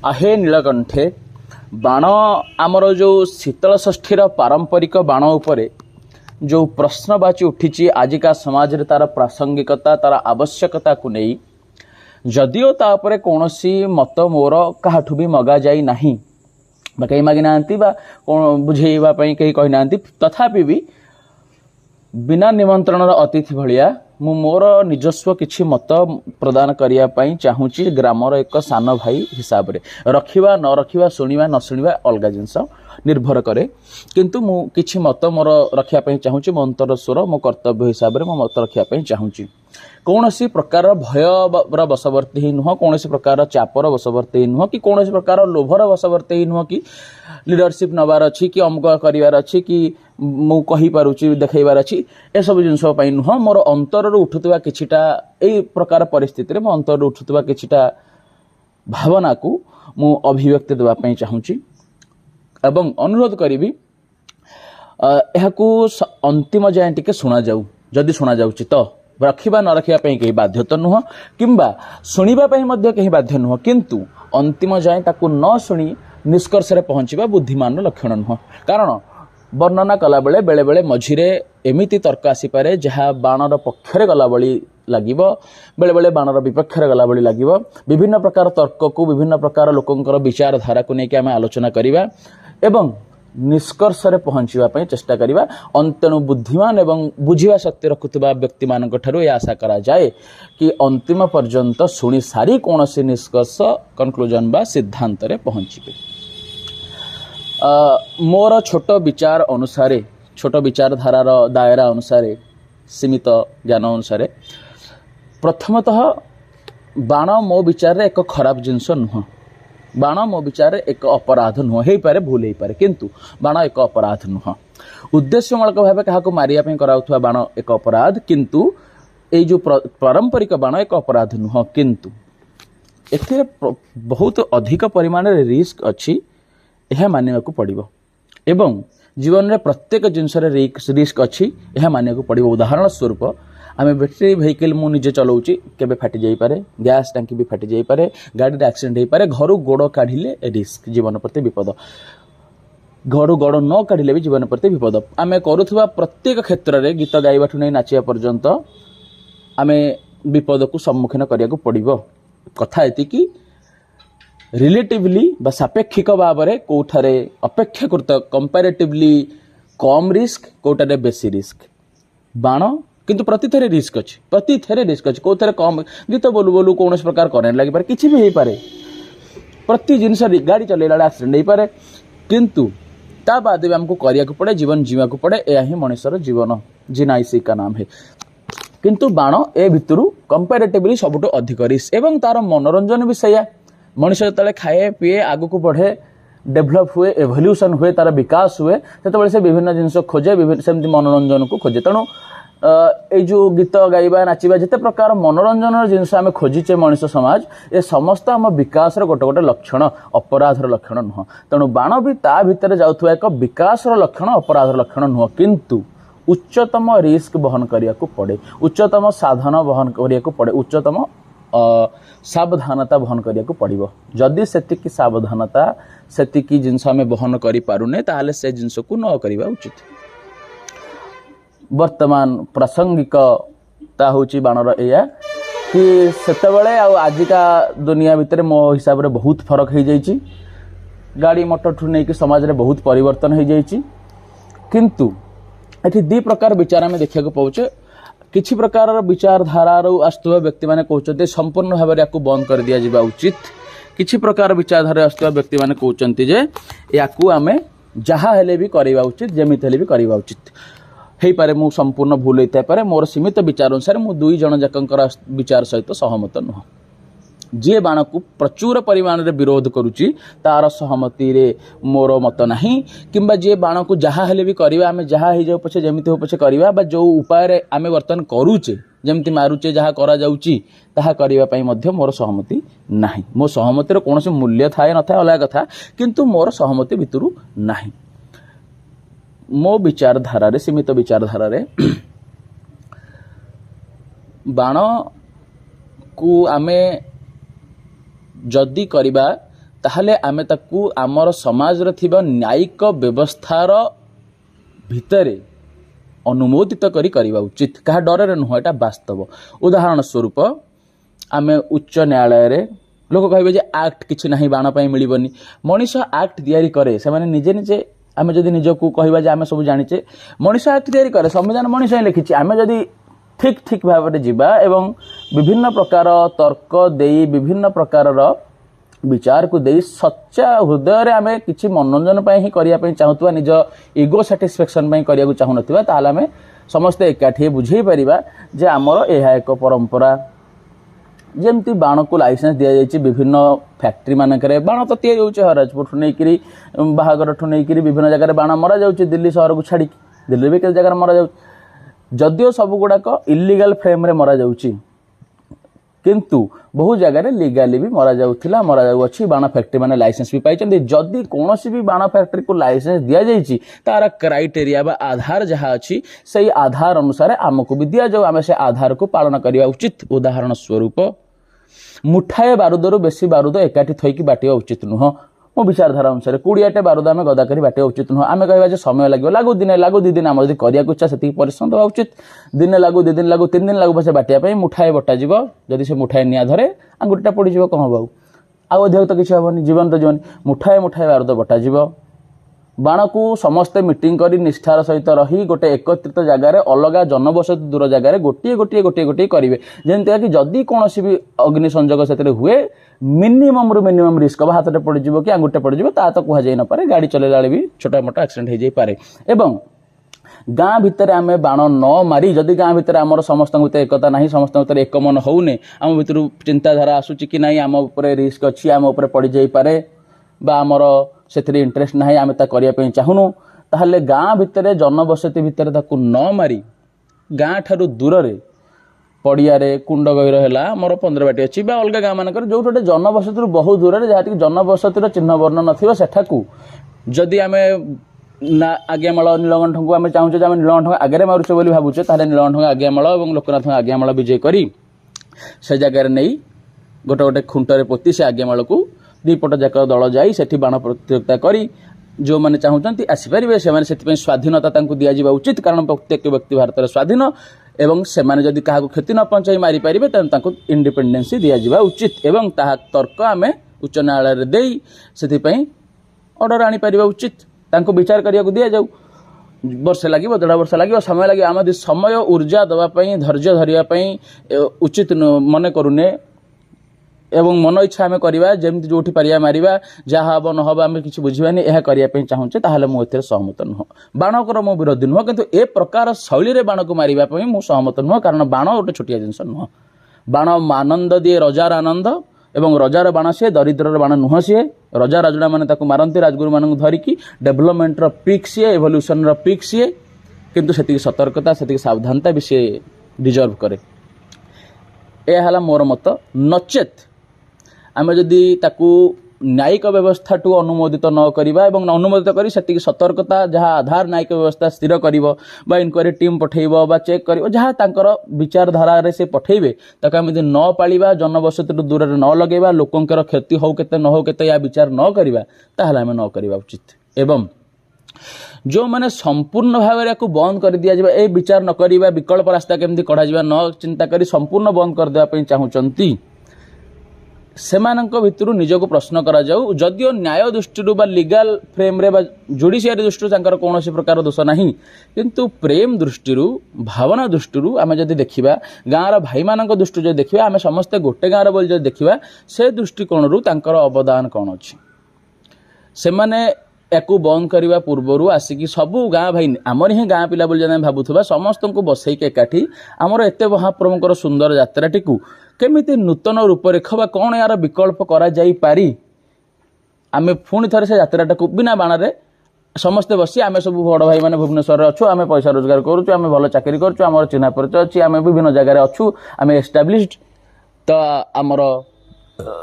आहे नीलकंठे बाण आमर जो शीतल षष्ठीर पारंपरिक बाण उपरे जो प्रश्नवाची उठी आजिका समाज रे तार प्रासंगिकता तार आवश्यकता को नहीं जदिओ तापर कौन मत मोर काठू भी मगा जाई नहीं कहीं मागी ना कौन बुझेवाई कहीं कही ना तथापि भी बिना निमंत्रण अतिथि भलिया मु मोर निजस्व किछि मत प्रदान करिया पई चाहूची ग्रामर एक सान भाई हिसाब रे रखिबा न रखिबा शुणिबा न शुणिबा अलग जिनस निर्भर करे किंतु मु किछि मत मोर रखिया पई चाहूची मो अंतर स्वर मो कर्तव्य हिसाब रे मो मत रखिया पई चाहूची कौनसी प्रकार भय बशवर्ती ही नुह कौन प्रकार चापर बशवर्ती नुह कि कौन प्रकार लोभर बशवर्ती ही नुह कि लीडरशिप नबार अच्छी कि अमुक करार अच्छी कि मु कही पारुची देखैबार अच्छी ए सब जिनस पई नुह मोर अंतर उठुवा किछिटा एई प्रकार परिस्थिति रे मो अंतर उठुवा किछिटा भावना को मु अभिव्यक्ति देबा पई चाहूची एवं अनुरोध करिवि एहाकू अंतिम जाए टिके सुना जाऊ जदि सुना जाउची तो रखिबा न रखिबा पई कहीं बाध्य तो नुह किंबा शुणिबा पई मध्य कहीं बाध्य नुह किंतु अंतिम जाए ताकू न शुणी निष्कर्ष रे पहुंचीबा बुद्धिमान लक्षण नुह कारण वर्णना कला बेले बेले बेले मझिरे एमिति तर्क आसी पारे जहा बाणर पक्षरे गला बळी लागिबो बेले बेले बाणर विपक्षरे गला बळी लागिबो विभिन्न प्रकार तर्क को विभिन्न प्रकार लोकंकर विचार धारा को नेकी आमे आलोचना करिबा एवं निष्कर्ष रे पहुंचीबा पई चेष्टा करिबा अंतनु बुद्धिमान एवं बुझिबा शक्ति रखुतबा व्यक्ति मानक ठारू या आशा करा जाए कि अंतिम पर्यंत सुनी सारी कोनोसी निष्कर्ष कंक्लूजन बा सिद्धांत रे पहुंचीबे मोर छोट विचार अनुसारे छोट विचार धारार दायरा अनुसारे सीमित ज्ञान अनुसारे प्रथमतः बाण मो विचार रे एक खराब जिंस नुह बाण मो विचार एक अपराध नुह हो पारे भूल हो पारे किंतु बाण एक अपराध नुह उद्देश्यमूलक भाव क्या मारिया कराउथुवा बाण एक अपराध किंतु ये जो पारंपरिक बाण एक अपराध नुह किंतु एथिरे बहुत अधिक परिमाण रे रिस्क अच्छी यह मानने को पड़िबो एवं जीवन में प्रत्येक जिनस रिस्क अच्छी यह मानने को पड़िबो उदाहरण स्वरूप आम बैटेरी वेहिकल मु निजे चलाऊँगी केबे फाटी जाई पारे गैस टांकी भी फाटी जाई पारे गाड़ी एक्सीडेंट हो पारे घर गोड़ काढ़िले रिस्क जीवन प्रति विपद घर गोड़ न काढ़िले भी जीवन प्रति विपद आम करुवा प्रत्येक क्षेत्र में गीत गाइबा नहीं नाचिया पर्यंत आम विपद को सम्मुखीन करिया पड़िबो कथा एतिकी रिलेटिवली बा सापेक्षिक भाव में कौठारे अपेक्षाकृत कंपैरेटिवली कम रिस्क कौटारे बेसी रिस्क बाण किंतु प्रति थेरे रिस्क अच्छी कौ थे कम गीत बोलू बोलू कौन प्रकार करेन्ट लगी पारे किसी भी हो पारे प्रति जिनस गाड़ी चलेला एक्सीडेंट हो पारे किंतु ता बाद भी आमको करिया पड़े जीवन जीवा पड़े यह ही मनुष्यर जीवन जीना इसी का नाम है किंतु बाण ए भितर कंपैरेटिवली सबुठ अधिक रिस्क एवं तार मनोरंजन भी सैया मनुष्य जो खाए पीए आग को बढ़े डेभलप हुए एवोल्यूशन हुए तार विकास हुए से विभिन्न जिनस खोजे सेमती मनोरंजन को खोजे तेणु ये जो गीत गाइबा नाचिबा जिते प्रकार मनोरंजन जिनस आम खोजीचे मनुष्य समाज ए समस्त आम विकास गोटे गोटे लक्षण अपराधर लक्षण नुह तेणु बाण भी ता भितर जाउथुवा एक विकासर लक्षण अपराधर लक्षण नुह किंतु उच्चतम रिस्क बहन करिया को पड़े उच्चतम साधन बहन करिया को पड़े उच्चतम सावधानता बहन करिया को पड़िबो जदि सेतिकी सावधानता सेतिकी जिनस आम बहन करि पारुने ताहाले से जिनस को न करिबा उचित वर्तमान प्रासंगिकता होची बाणर एया कि सेतेबेले आ आजिका दुनिया भितर मो हिसाब रे बहुत फरक हो जाइछि गाड़ी मोटर ठू नहीं कि समाज रे बहुत परिवर्तन हो जाइछि किंतु एठी दी प्रकार विचार में देखा पाउछे किछि प्रकार विचारधारा आसुवा व्यक्ति माने कहते संपूर्ण भाव में या बंद कर दिया जावा उचित किछि प्रकार विचारधारा आसुवा व्यक्ति माने कहते जे याकू आमे जहा हेले भी करवा उचित जमित हेले भी करवा उचित हो पारे मु संपूर्ण भूल होता पारे मोर सीमित विचार अनुसार मु दुई जन जाकर विचार सहित सहमत नुह जी बाण को प्रचुर परिमाण रे विरोध करुच्ची तार सहमति रे मोर मत नहीं किंबा जी बाण को जहा हेले भी करवा आमे जहा हो जाऊ पछे जेमिति हो पछे करवा बा जो उपाय रे आमे वर्तमान करूचे जेमिति मारुचे जहा करा जाउची ताहा करवा पई मध्य मोर सहमति नाही मो सहमति रे कोनोसी मूल्य थाए न थाए अलग कथा किंतु मोर सहमति भितरु नाही मो विचारधारा रे सीमित विचारधारा रे बाण को आमे जदि करबा ताहले आमे ताकू आमर समाज रे थिबा न्यायिक व्यवस्थार भितरे अनुमोदित करी करिबा उचित कहा डर नुह एटा वास्तव। उदाहरण स्वरूप आमे उच्च न्यायालय रे लोक कहबे जे एक्ट किछि नाही बाण पई मिलिबनी मनीष एक्ट तयारी करे से माने निजे निजे आमे जदी निजको कहबा जे आमे सब जानिचे मनीष एक्ट तयारी करे संविधान मनीष ही लिखिछि आमे जदी ठीक ठीक भाव में जीवा एवं विभिन्न प्रकार तर्क देई विभिन्न प्रकार विचार को देई सच्चा हृदय रे आमे किछि मनोरंजन पई ही करिया पई चाहतुवा निज ईगो सैटिस्फैक्शन पई करिया को चाहु नथिबा ताले आमे समस्त एकाठी बुझेई परिबा जे हमर एहा एक परंपरा जेमती बाण को लाइसेंस दिया जायछि विभिन्न फैक्ट्री मानकरे बाण तो तैयारी होउछि हराजपुर ठु नै करी बाहागर ठु नै करी विभिन्न जगह रे बाण मरा जाउछि दिल्ली शहर को छाडी दिल्ली भी के जगह मरा जाउछि जदियो सब गुड़ाक इलीगल फ्रेम रे मरा जाउछि किंतु बहु जगह रे लीगली भी मरा जाउथिला मरा जाउछि बाण फैक्ट्री माने लाइसेंस भी पाइछन्ती जदि कोनोसी भी बाण फैक्ट्री को लाइसेंस दिया जायछि तार क्राइटेरिया बा आधार जहा अछि सेही आधार अनुसार हमको भी दिया जाउ आमे से आधार को पालन करिया उचित। उदाहरण स्वरूप मुठाए बारूदरु बेसी बारूद एकाठी थईकी बाटिया उचित नुह मो विचारधारा अनुसार 20टे बारूद आमे गदा करी बाटिया उचित नुह आमे कहबा जे समय लागो लागो दिन लागो 2 दिन हम जदी करिया को इच्छा सेति परिश्रम दवा उचित दिन लागो 2 दिन लागो 3 दिन लागो पछे बाटिया पई मुठाए बटा जीवो जदी से मुठाए निया धरे अंगुठीटा पड़ी जीवो कम बाऊ आ अधिक तो किछ हबनी जीवन तो जीवन मुठाए मुठाए बारूद बटा जीवो बाण को समस्ते मीटिंग करी निष्ठार सहित रही गोटे एकत्रित जगार अलगा जनबसति दूर जगार गोटे गोटे गोटे गोटे करेंगे जेमती कि जदि कौन भी अग्नि संजोग से हुए मिनिमम रु मिनिमम रिस्क हम हाथ पड़ जाए कि आंगुठे पड़ जाए ता तो कह जाई न पारे गाड़ी चलेला भी छोटा मोटा एक्सीडेंट हो जाई पारे। एवं गाँ भितर आम बाण न मारी जदि गाँ भितर आमर समस्त एकता ना समस्त एक मन होने आम भर चिंताधारा आसूची कि ना आम उपर रिस्क अच्छी आम उपर पड़ जाई पारे बा आमर से इंटरेस्ट ना आम करने चाहूनु ताहले गाँ भितर जनबसति भितर ताकू न मारी गाँ ठारू दूर रे पड़ियारे कुंड गहिर है मोर 15 बाटी अच्छी अलग गाँ मानक जो गोटे जनबसति बहुत दूर जहाँ जनबसतिर चिन्ह वर्ण नथिबा सेठाकू जदि आम ना आज्ञामाल नीलकंठ को आम चाहूचे नीलकंठ आगे मारुचे बोली भावुचे ताहले नीलकंठ आज्ञामाल और लोकनाथ आज्ञामाल विजय करी से जगार नहीं गोटे गोटे खुंटरे पोती से आज्ञामाल को दीपट जाक दल जाई सेठी बाण प्रतियोगिता करी जो माने चाहूचंती आसीपारे से स्वाधीनता दिया जावा उचित कारण प्रत्येक व्यक्ति भारत स्वाधीन एवं से माने जदि काहाको क्षति न पहुंचाई मारी पारिबे तांको इंडिपेंडेंस दिया जावा उचित एवं ताहा तर्क आमे उच्च न्यायालय रे देई सेथिपई ऑर्डर आनी पारिबा उचित तांको विचार करिया को दिया जाऊ वर्ष लगे 1.5 वर्ष लगे समय लगे आम समय ऊर्जा दवाई धैर्य धरिया उचित मन करूने एवं मन इच्छा आम करवा जमी जो पारिया मारिबा जहाँ हम न हम आम कि बुझानी यह करने चाहूचे ताहले मुझे सहमत नुह बाणकर मो विरोधी नुह किंतु ए प्रकार शैली रे बाण को मारिबा मु सहमत नुह कारण बाण गोटे छोटिया जिनस नुह बाण आनंद दिए रजार आनंद एवं रजार बाण सी दरिद्र बाण नुह सी रजा राजुड़ा मैंने मारती राजगुरु मान धरिकी डेभलपमेंट पिक सी एभल्यूशन पिक सी किंतु से सतर्कता से सावधानता भी सी डिजर्व करे यह मोर मत नचेत आम जदि ताकू न्यायिक व्यवस्था टू अनुमोदित न करिबा एवं अनुमोदित करी से सतर्कता जहाँ आधार न्यायिक व्यवस्था स्थिर करिवो बा इनक्वारी टीम पठेइबो बा चेक करिवो जहाँ तांकर विचारधारा रे से पठेइबे ताका हम यदि न पालिबा जनबसति दूर रे न लगेबा लोकंकर क्षति हो केते न हो केते या विचार न करिबा ताहले हम न करिबा उचित। एवं जो माने संपूर्ण भाव में बंद कर दिया जाए ए विचार न करिबा विकल्प रास्ता केमती कढ़ा जाए न चिंता करी संपूर्ण बंद कर देबा पई चाहूचंती सेमानंक भितरु निजको प्रश्न करा जाऊ जदियो न्याय दृष्टि बा लीगल फ्रेम रे बा जुडिशियरी दृष्टि तांकर कोनोसी प्रकार दोष नहीं किंतु प्रेम दृष्टि भावना दृष्टि आम जदि देखिबा गाँर भाई मानक दृष्टि जदि देखिबा आम समस्ते गोटे गाँर बोली जदि देखिबा से दृष्टिकोण तांकर अवदान कौन अच्छी से माने याकू बंद करने पूर्वर आसिकी सबू गाँ भाई आमर ही गाँ पिला बोली जदि भावुवा समस्त को बसैक एकाठी आमर एत महाप्रभुंकर सुंदर यात्राटी को केमिति नूतन रूपरेख बा कौन यार विकल्प करा जाई पारी आमे पुणी थे से यात्राटा को बिना बाण समस्ते बसी आमे सब बड़ भाई मैंने भुवनेश्वर अच्छु आमे पैसा रोजगार करुचु आमे भल चाकरी करुचु आमर चिन्हा परिचय अच्छी आमे विभिन्न जगह अच्छु आमे एस्टाब्लिश्ड तो आमर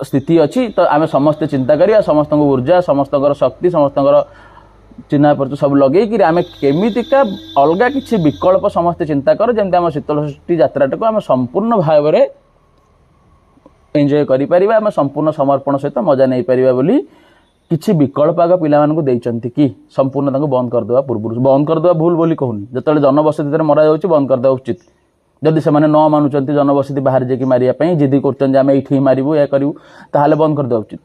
स्थिति अच्छी तो आमे समस्ते चिंता करिया समस्त ऊर्जा समस्त शक्ति समस्त चिन्हा परिचय सब लगे आमे केमितिका अलगा किसी विकल्प समस्ते चिंता कर जमी आम शीतल षष्ठी यात्राटा को आम संपूर्ण भाव में एंजॉय करि परिबा आम संपूर्ण समर्पण सहित मजा नहीं परिबा बोली किछि विकल्प आग पिलामानकु देइचंती कि संपूर्ण तांको बंद करदेवा पूर्व बंद करदेवा भूल बोली कहूनी जतले जनबसति मरा जाउछि बंद करदेवा उचित जदि से न मानुचंती जनबसति बाहर जेकी मारिया पई जिद्दी करचन आम एठी मारिबु या करिवु ताहाले बंद करदेवा उचित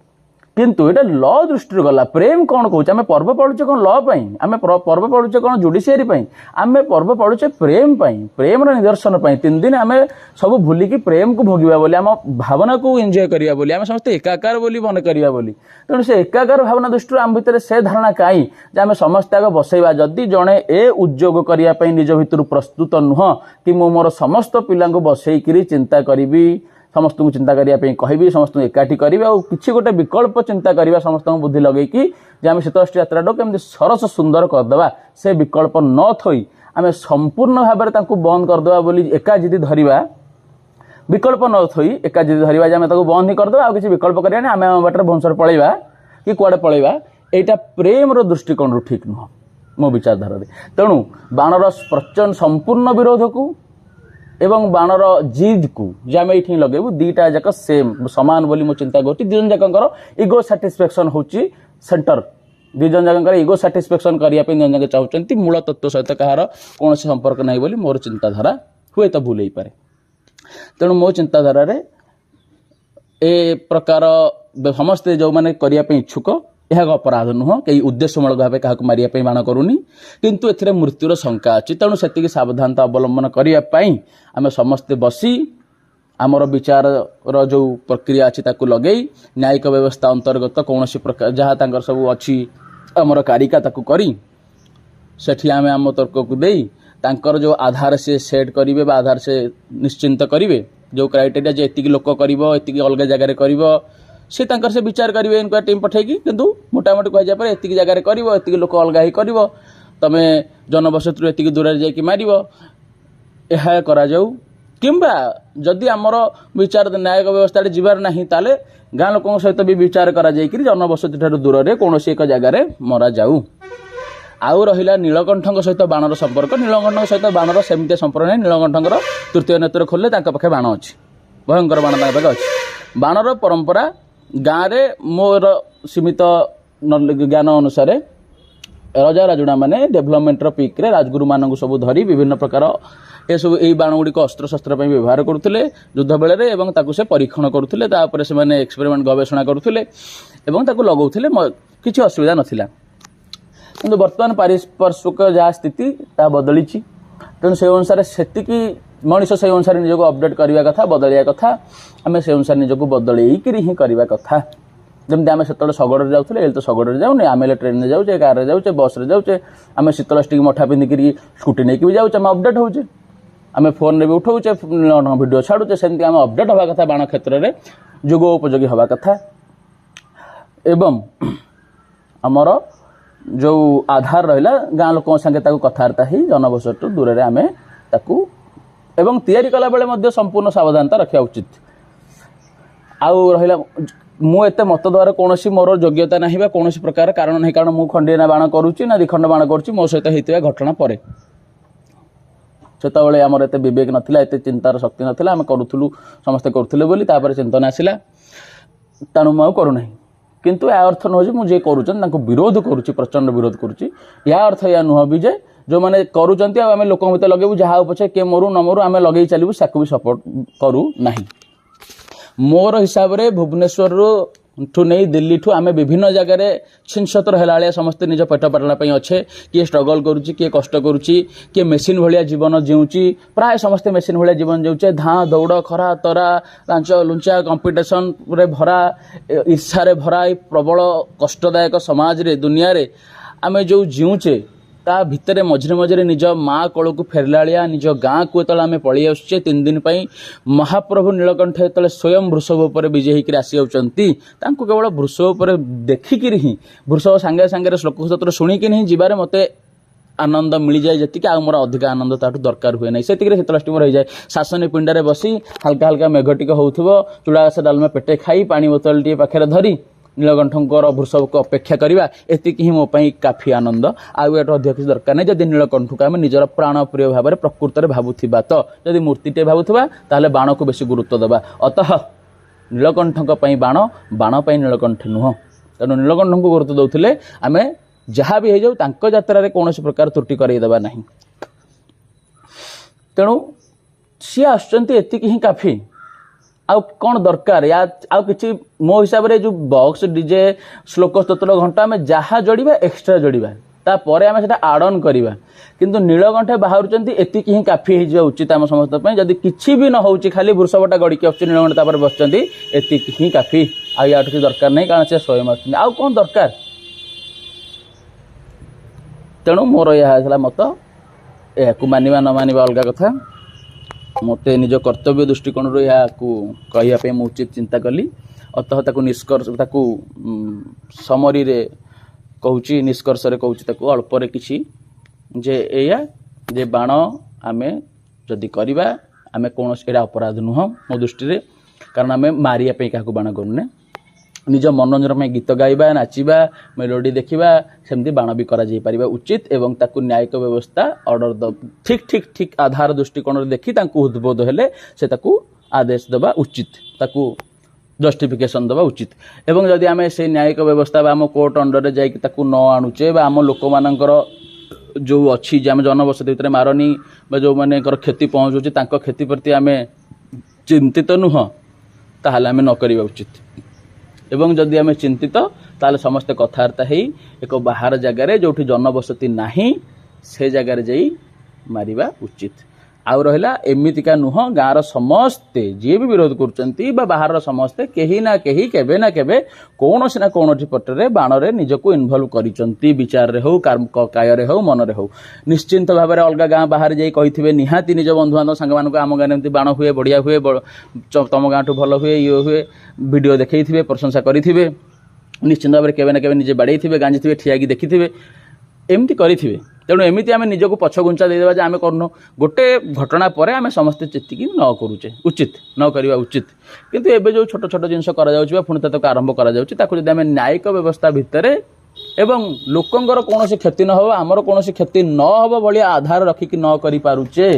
किंतु एटा लॉ दृष्टि गला प्रेम कौन कौच आम पर्व पढ़ुचे कौन लॉ पाई आम पर्व पढ़ुचे कौन जुडिशियरी पाई आम पर्व पढ़ुचे प्रेम पाई प्रेम निदर्शन पाई 3 दिन आम सब भूलिकी प्रेम को भोगिबा बोली आम भावना को एंजॉय करिया बोली आम समस्त एकाकार बोली मन करिया बोली तेणु से एकाकार भावना दृष्टि आम भितर से धारणा काई जे आम समस्त आग बसैबा जदि जड़े ए उद्योग करिया पई निज भितर प्रस्तुत नुह कि मु मोर समस्त पिलांको बसैकिरी चिंता करिबी समस्त को चिंता करने कहबी समस्त एकाठी करी और किसी गोटे विकल्प चिंता करवा समस्त बुद्धि लगे कि आम शीतलष्टी यात्रा केमती सरस सुंदर करदे से विकल्प न थोई आम संपूर्ण भाव में बंद करदे बोली एका जिदी धरवा विकल्प न थोई एका जिदी धरवा आम बंद ही करदे आ किसी विकल्प करें आम बाटर भुवनेश्वर पलैबा कि कुआडे पलैबा यहाँ प्रेम दृष्टिकोण ठीक नुह मो विचारधारा तेणु बाणर प्रचंड संपूर्ण विरोध को एवं बाणर जिद को जे आम ये लगेबू दीटा जाक सेम समान बोली मो चिंता करुँच दिजन जाकर इगो साटिस्फैक्शन होची सेंटर दिजन जाकर इगो साटिस्फैक्शन करने दिजन जाक चाहते मूल तत्व सहित कहार कौन संपर्क नहीं बोली मोर चिंताधारा हुए तो भूल पारे तेणु मो चिंताधारा ए प्रकार समस्ते जो मैंने करने इच्छुक यह अपराध नुह कई उद्देश्यमूलक भाव क्या मारे बाण करूनी किंतु एथिरे मृत्युर शंका अच्छी तेणु से सावधानता अवलंबन करने आम समस्ते बसी आमर विचार जो प्रक्रिया अच्छी ताकू लगे न्यायिक व्यवस्था अंतर्गत कौन प्रकार जहाँ सब अच्छी आमर कारिका ताकू करी सेठी आम आम तर्क को दे तांकर जो आधार से सेट करेंगे आधार से निश्चिंत करेंगे जो क्राइटेरिया जे एतिक लोक करिवो एतिक अलग जगह करिवो से तांकर से विचार करेंगे इनक्वारी टीम पठेगी किंतु मोटामोटी कह जाए एतिक जगह करिवो एतिक लोक अलग ही करिवो तमे जनबसति एतिक दूर जाकि मारिवो यह करा जाऊ किंबा जदि आमर विचार न्यायिक व्यवस्था जीवार नहीं ताले गाँ लोकों सहित भी विचार करा जायकि जनबसति ठारू दूर में कौन एक जगार मरा जाऊ आउ रहिला नीलकंठ सहित बाणर संपर्क नीलकंठ सहित बाणर सेमती संपर्क नहीं नीलकंठर तृतीय नेत्र खोलले पाखे बाण अच्छी भयंकर बाण पाखे अच्छी बाणर परंपरा गाँव में मोर सीमित ज्ञान अनुसार राजा राजुड़ा मैंने डेभलपमेंटर पिक्रे राजगुरु मानक सब धरी विभिन्न प्रकार ये सब यही बाण गुड़िक अस्त्र शस्त्र व्यवहार करुले युद्ध बेले से परीक्षण करुले से एक्सपेरिमेंट गवेषणा करुले लगौले किसी असुविधा नाला किंतु बर्तमान पारिपार्श्विक जहाँ स्थिति ता बदली तेणु से अनुसार से मनीष से अनुसार निजक अपडेट करने कथा बदलिया कथा आम से अनुसार निजक बदलैकि ही करने कथा जमी आम से शगड़ जाऊे तो शगड़ जाऊे आम ट्रेन में जाऊे कार जाऊे बस रे जाऊे आम शीतलष्टी मठा पिंधिकी स्कूटी नहीं भी जाऊे आम अपडेट होचे आम फोन में भी उठाऊे वीडियो छाड़ुचे सेमती आम अपडेट हवा कथा बाण क्षेत्र में जुगोपयोगी हवा कथा एवं आमर जो आधार रहा गाँ लोक संगे कथबार्ता ही जनबसतु दूर में आम ताकू एवं तैयारी कला बेले संपूर्ण सावधानता रखा उचित आउ रहा मु एते मत द्वारा कौन मोर योग्यता ना कौन प्रकार कारण नहीं कारण मु खंडे ना बाण करुच्ची ना दिखंड बाण करुच्ची मो सहित होता घटना पर से आमर एत विवेक नाला एत चिंतार शक्ति नाला आम करूँ समस्ते करूँ बोली चिंतन आसला तेणु मुझे करूना किंतु या अर्थ नुह मुझे करूँ विरोध करुच्ची प्रचंड विरोध करुच्ची या अर्थ या नुह भी जे जो मैंने करूँ आम लोक भर लगेबू जहाँ पछे किए मरु न मरु आम लगे चलू साकू भी सपोर्ट करू ना मोर हिसाब से भुवनेश्वर ठू नहीं दिल्ली ठू आम विभिन्न जगह छिनसतर है समस्ते निज पेट पाटना अच्छे किए स्ट्रगल करुच्ची किए कष्ट करुच्ची किए मेसीन भाया जीवन जीऊँची प्राय समस्ते मेसीन भाया जीवन जीऊँचे धाँ दौड़ खरा तरा लांच लुंचा कंपिटिशन रे भरा ईर्षार भरा प्रबल कष्टदायक समाज रे दुनिया रे आम जो जीऊँचे ता भितर मझे मझे निज माँ कल को फेरला निज गाँ को जो आम पलि आसुचे 3 दिन महाप्रभु नीलकंठ जो स्वयं वृषभ पर विजय होकर आसी जाती केवल वृषभ पर देखिक ही वृषभ सांगे सांगे श्लोक सत्र शुणिक ही जीवार मत आनंद मिल जाए जी आ मोर अधिक आनंद ताठू दरकार हुए ना से शीतलष्टी मोर हो जाए शासन पिंडारे बसी हल्का हल्का मेघ टिक होउथबो चूड़ा घास डालमा पेटे खाई पानी बोतल टी पाखे धरी नीलकंठर वृषभ को अपेक्षा करवा एतिक ही मो काफी आनंद आउ एट अधिक किसी दरकार नहीं जदि नीलकंठ को आम निजर प्राण प्रिय भाव में प्रकृत में भावुवा तो जदि मूर्तिटे भावुवा ताहले बाण को बेसी गुरुत्व देवा अतः नीलकंठ बाण बाण पर नीलकंठ नुह तेणु नीलकंठ को गुरुत्व दौले आम जहाँ भी हो जाऊ यात्रा कौन प्रकार त्रुटि करदेवा ना तेणु सी आसती ही काफी आउ कौन दरकार या आउ कि मो हिसाब से जो बॉक्स डीजे श्लोक स्तोत्र घंटा आम जहाँ जोड़ा एक्सट्रा जोड़ा तापर आम से आड ऑन करवा किंतु नीलकंठ बाहर एति ही काफी हो उचित आम समस्त जदि किसी भी न हो खाली वृषभटा गड़िकी आस नीलकंठ तापर बस एति ही काफी आउ किसी दरकार नहीं कारण से स्वयं आउ कौन दरकार तेणु मोर यह मत यह मानिबा न मानिबा अलग कथा मत निज कर्तव्य दृष्टिकोण या कहवाई मुझे उचित चिंता कली अतः ताकू निष्कर्ष ताकू समरी रे कहूँ निष्कर्ष कहूँ अल्पर किसी जे या जे बाण आमे जदि करवा आमे कौन एटा अपराध नुह मो दृष्टि कारण आमे मारिया पे क्या बाण करूने निज मनोरंजन में गीत गाइबा नाचिबा मेलोडी देखिबा सेमती बाण भी करा जाई परिबा उचित एवं ताकू न्यायिक व्यवस्था ऑर्डर ठीक ठीक ठीक आधार दृष्टिकोण देखि ताकू उद्बोध हेले से ताकू आदेश देबा उचित ताकू जस्टिफिकेशन देवा उचित एवं जदि आम से न्यायिक व्यवस्था आम कोर्ट अंडर जाकू न आणुचे आम लोक मानकर जो अच्छी आम जनबसति भितर मारनी जो मैंने क्षति पहुँचुचे क्षति प्रति आम चिंतित नुह ताहले आम न करवा उचित एवं जदि आम चिंतित ताहले समस्ते कथबार्ता हो एक बाहर जगार जो जनबसति नाही से जगार जाई मारिबा उचित आउ रहा एमतीका नुह गाँव समस्ते जी भी विरोध कर बाहर समस्ते कहीं ना कहीं केबे ना केबे कौन ना कौन पटरे बाण रे निजको इनवल्व करिसंती विचार रे हो काय रे हो मन रे हो निश्चिंत भाव में अलग गाँ बाहर जाई कहिथिबे निहाती निज बंधु बांधव सांग मानक आम गाँव एमती बाण हुए बढ़िया हुए तम गाँव ठू भल हुए ये हुए वीडियो देखैथिबे प्रशंसा करिथिबे निश्चिंत भाव में केबे ना केबे निजे बाड़ैथिबे गांजिथिबे ठियाकी देखिथिबे एमती करिथिबे तेणु एमती आम निजक पछघुंचा देदेबा जे आम करनु गोटे घटना पर आम समस्ते चेतिकी न करुचे उचित न करवा उचित किंतु एबे जो छोट छोट जिनस करा जाउछि पुणी तक आरंभ करा जाउछि ताकु जदि आम न्यायिक व्यवस्था भितर एवं लोकंकर कौन क्षति न हो आमर कौन क्षति न हो भाई आधार रखिकी न करि पारुचे